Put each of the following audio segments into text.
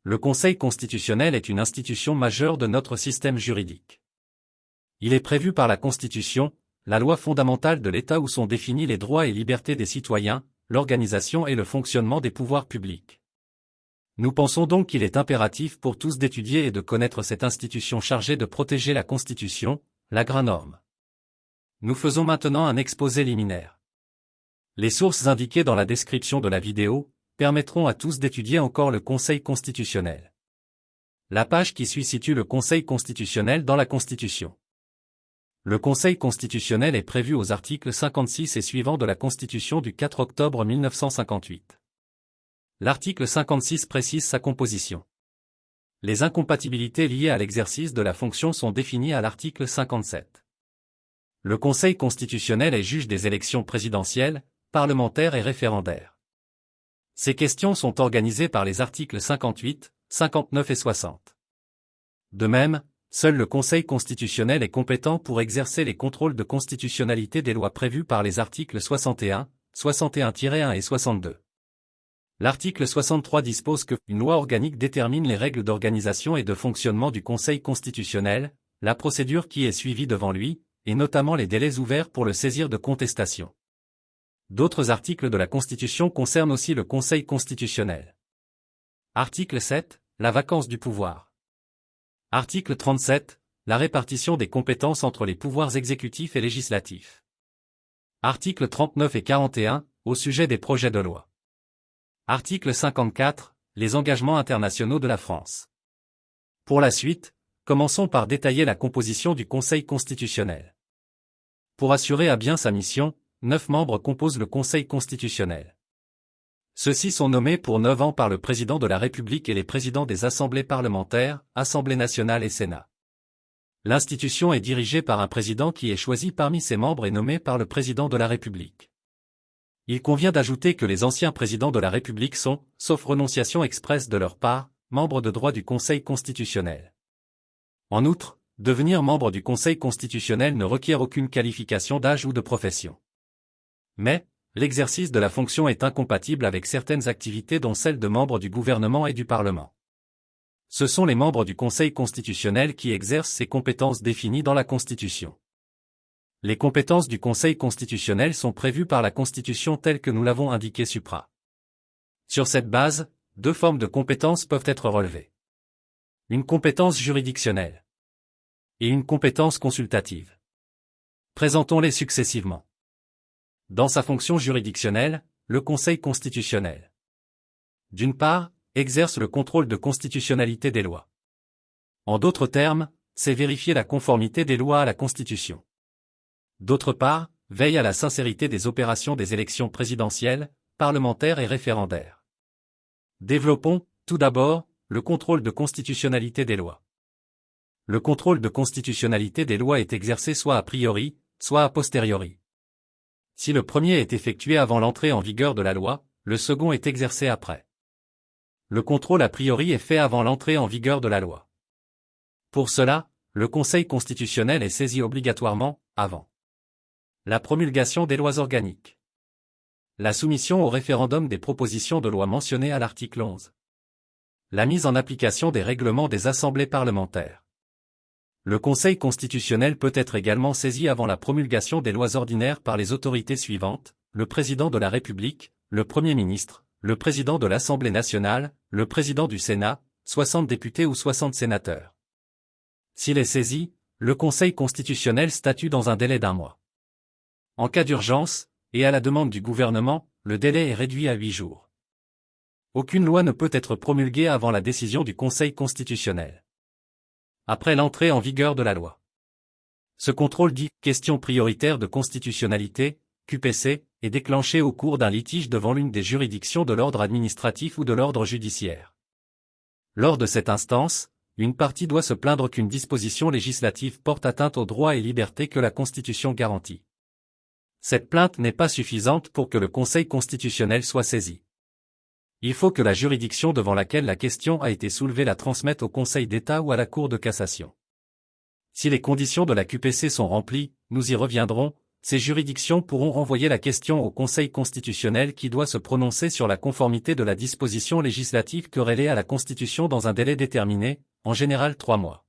Le Conseil constitutionnel est une institution majeure de notre système juridique. Il est prévu par la Constitution, la loi fondamentale de l'État où sont définis les droits et libertés des citoyens, l'organisation et le fonctionnement des pouvoirs publics. Nous pensons donc qu'il est impératif pour tous d'étudier et de connaître cette institution chargée de protéger la Constitution, la Gra-Norme. Nous faisons maintenant un exposé liminaire. Les sources indiquées dans la description de la vidéo permettront à tous d'étudier encore le Conseil constitutionnel. La page qui suit situe le Conseil constitutionnel dans la Constitution. Le Conseil constitutionnel est prévu aux articles 56 et suivants de la Constitution du 4 octobre 1958. L'article 56 précise sa composition. Les incompatibilités liées à l'exercice de la fonction sont définies à l'article 57. Le Conseil constitutionnel est juge des élections présidentielles, parlementaires et référendaires. Ces questions sont organisées par les articles 58, 59 et 60. De même, seul le Conseil constitutionnel est compétent pour exercer les contrôles de constitutionnalité des lois prévues par les articles 61, 61-1 et 62. L'article 63 dispose que une loi organique détermine les règles d'organisation et de fonctionnement du Conseil constitutionnel, la procédure qui est suivie devant lui, et notamment les délais ouverts pour le saisir de contestation. D'autres articles de la Constitution concernent aussi le Conseil constitutionnel. Article 7, la vacance du pouvoir. Article 37, la répartition des compétences entre les pouvoirs exécutifs et législatifs. Articles 39 et 41, au sujet des projets de loi. Article 54, les engagements internationaux de la France. Pour la suite, commençons par détailler la composition du Conseil constitutionnel. Pour assurer à bien sa mission, 9 membres composent le Conseil constitutionnel. Ceux-ci sont nommés pour 9 ans par le Président de la République et les présidents des assemblées parlementaires, Assemblée nationale et Sénat. L'institution est dirigée par un président qui est choisi parmi ses membres et nommé par le Président de la République. Il convient d'ajouter que les anciens présidents de la République sont, sauf renonciation expresse de leur part, membres de droit du Conseil constitutionnel. En outre, devenir membre du Conseil constitutionnel ne requiert aucune qualification d'âge ou de profession. Mais, l'exercice de la fonction est incompatible avec certaines activités dont celle de membre du gouvernement et du Parlement. Ce sont les membres du Conseil constitutionnel qui exercent ces compétences définies dans la Constitution. Les compétences du Conseil constitutionnel sont prévues par la Constitution telle que nous l'avons indiqué supra. Sur cette base, 2 formes de compétences peuvent être relevées. Une compétence juridictionnelle et une compétence consultative. Présentons-les successivement. Dans sa fonction juridictionnelle, le Conseil constitutionnel, d'une part, exerce le contrôle de constitutionnalité des lois. En d'autres termes, c'est vérifier la conformité des lois à la Constitution. D'autre part, veille à la sincérité des opérations des élections présidentielles, parlementaires et référendaires. Développons, tout d'abord, le contrôle de constitutionnalité des lois. Le contrôle de constitutionnalité des lois est exercé soit a priori, soit a posteriori. Si le premier est effectué avant l'entrée en vigueur de la loi, le second est exercé après. Le contrôle a priori est fait avant l'entrée en vigueur de la loi. Pour cela, le Conseil constitutionnel est saisi obligatoirement, avant la promulgation des lois organiques. La soumission au référendum des propositions de loi mentionnées à l'article 11. La mise en application des règlements des assemblées parlementaires. Le Conseil constitutionnel peut être également saisi avant la promulgation des lois ordinaires par les autorités suivantes, le Président de la République, le Premier ministre, le Président de l'Assemblée nationale, le Président du Sénat, 60 députés ou 60 sénateurs. S'il est saisi, le Conseil constitutionnel statue dans un délai d'1 mois. En cas d'urgence, et à la demande du gouvernement, le délai est réduit à 8 jours. Aucune loi ne peut être promulguée avant la décision du Conseil constitutionnel. Après l'entrée en vigueur de la loi. Ce contrôle dit « question prioritaire de constitutionnalité » QPC, est déclenché au cours d'un litige devant l'une des juridictions de l'ordre administratif ou de l'ordre judiciaire. Lors de cette instance, une partie doit se plaindre qu'une disposition législative porte atteinte aux droits et libertés que la Constitution garantit. Cette plainte n'est pas suffisante pour que le Conseil constitutionnel soit saisi. Il faut que la juridiction devant laquelle la question a été soulevée la transmette au Conseil d'État ou à la Cour de cassation. Si les conditions de la QPC sont remplies, nous y reviendrons, ces juridictions pourront renvoyer la question au Conseil constitutionnel qui doit se prononcer sur la conformité de la disposition législative querellée à la Constitution dans un délai déterminé, en général 3 mois.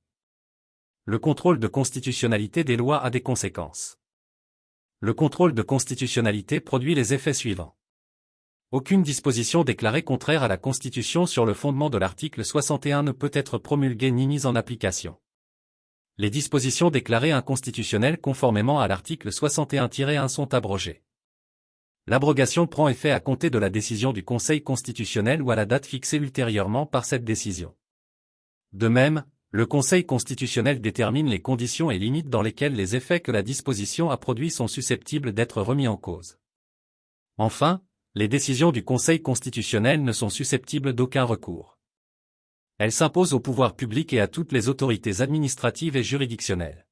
Le contrôle de constitutionnalité des lois a des conséquences. Le contrôle de constitutionnalité produit les effets suivants. Aucune disposition déclarée contraire à la Constitution sur le fondement de l'article 61 ne peut être promulguée ni mise en application. Les dispositions déclarées inconstitutionnelles conformément à l'article 61-1 sont abrogées. L'abrogation prend effet à compter de la décision du Conseil constitutionnel ou à la date fixée ultérieurement par cette décision. De même, le Conseil constitutionnel détermine les conditions et limites dans lesquelles les effets que la disposition a produits sont susceptibles d'être remis en cause. Enfin, les décisions du Conseil constitutionnel ne sont susceptibles d'aucun recours. Elles s'imposent au pouvoir public et à toutes les autorités administratives et juridictionnelles.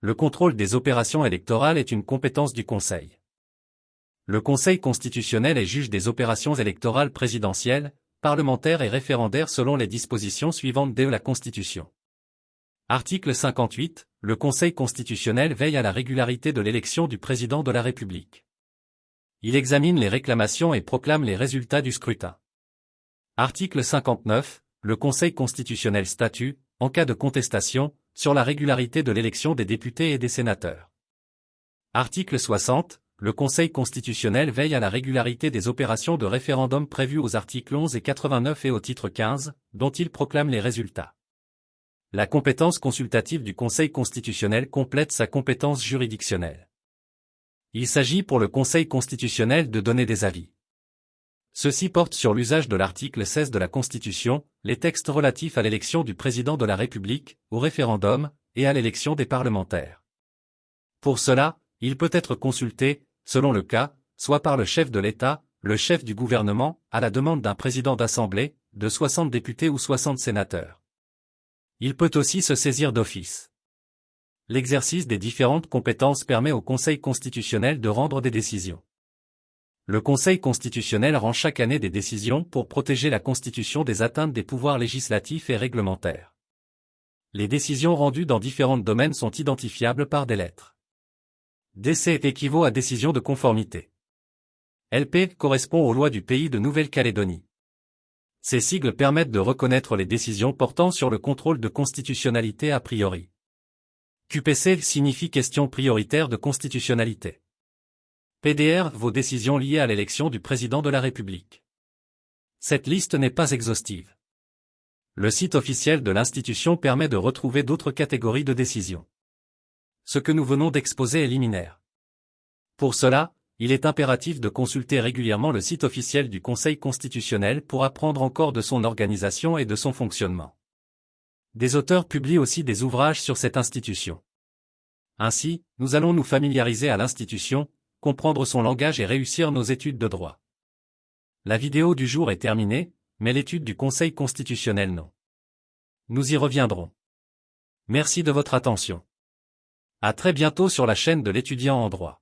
Le contrôle des opérations électorales est une compétence du Conseil. Le Conseil constitutionnel est juge des opérations électorales présidentielles, parlementaires et référendaires selon les dispositions suivantes de la Constitution. Article 58. Le Conseil constitutionnel veille à la régularité de l'élection du président de la République. Il examine les réclamations et proclame les résultats du scrutin. Article 59. Le Conseil constitutionnel statue, en cas de contestation, sur la régularité de l'élection des députés et des sénateurs. Article 60. Le Conseil constitutionnel veille à la régularité des opérations de référendum prévues aux articles 11 et 89 et au titre 15, dont il proclame les résultats. La compétence consultative du Conseil constitutionnel complète sa compétence juridictionnelle. Il s'agit pour le Conseil constitutionnel de donner des avis. Ceux-ci portent sur l'usage de l'article 16 de la Constitution, les textes relatifs à l'élection du président de la République, au référendum, et à l'élection des parlementaires. Pour cela, il peut être consulté, selon le cas, soit par le chef de l'État, le chef du gouvernement, à la demande d'un président d'assemblée, de 60 députés ou 60 sénateurs. Il peut aussi se saisir d'office. L'exercice des différentes compétences permet au Conseil constitutionnel de rendre des décisions. Le Conseil constitutionnel rend chaque année des décisions pour protéger la Constitution des atteintes des pouvoirs législatifs et réglementaires. Les décisions rendues dans différents domaines sont identifiables par des lettres. DC équivaut à décision de conformité. LP correspond aux lois du pays de Nouvelle-Calédonie. Ces sigles permettent de reconnaître les décisions portant sur le contrôle de constitutionnalité a priori. QPC signifie question prioritaire de constitutionnalité. PDR, vos décisions liées à l'élection du président de la République. Cette liste n'est pas exhaustive. Le site officiel de l'institution permet de retrouver d'autres catégories de décisions. Ce que nous venons d'exposer est liminaire. Pour cela, il est impératif de consulter régulièrement le site officiel du Conseil constitutionnel pour apprendre encore de son organisation et de son fonctionnement. Des auteurs publient aussi des ouvrages sur cette institution. Ainsi, nous allons nous familiariser à l'institution, comprendre son langage et réussir nos études de droit. La vidéo du jour est terminée, mais l'étude du Conseil constitutionnel non. Nous y reviendrons. Merci de votre attention. À très bientôt sur la chaîne de l'étudiant en droit.